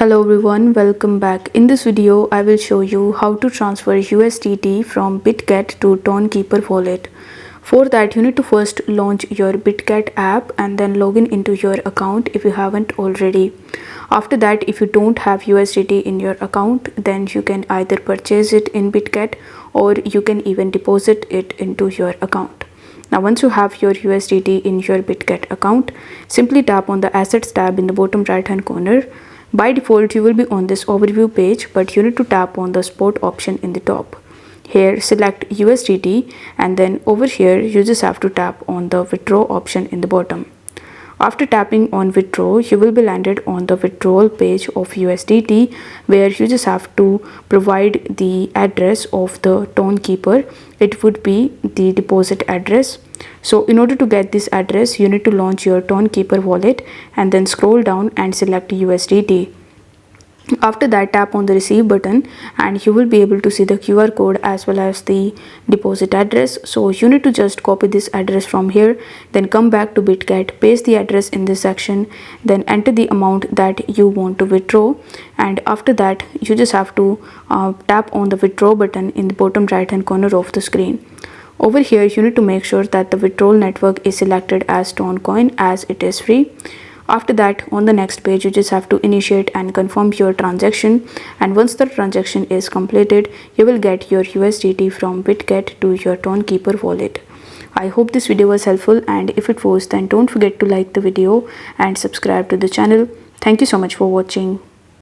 Hello everyone, welcome back. In this video, I will show you how to transfer USDT from Bitget to Tonkeeper Wallet. For that, you need to first launch your Bitget app and then log in into your account if you haven't already. After that, if you don't have USDT in your account, then you can either purchase it in Bitget or you can even deposit it into your account. Now once you have your USDT in your Bitget account, simply tap on the Assets tab in the bottom right hand corner. By default, you will be on this overview page, but you need to tap on the spot option in the top. Here select USDT and then over here you just have to tap on the withdraw option in the bottom. After tapping on withdraw, you will be landed on the withdrawal page of USDT where you just have to provide the address of the Tonkeeper. It would be the deposit address. So in order to get this address, you need to launch your Tonkeeper wallet and then scroll down and select USDT. After that, tap on the receive button and you will be able to see the QR code as well as the deposit address. So you need to just copy this address from here, then come back to Bitget, paste the address in this section, then enter the amount that you want to withdraw, and after that you just have to tap on the withdraw button in the bottom right hand corner of the screen. Over here you need to make sure that the withdrawal network is selected as Toncoin as it is free. After that, on the next page, you just have to initiate and confirm your transaction, and once the transaction is completed, you will get your USDT from Bitget to your Tonkeeper wallet. I hope this video was helpful, and if it was, then don't forget to like the video and subscribe to the channel. Thank you so much for watching.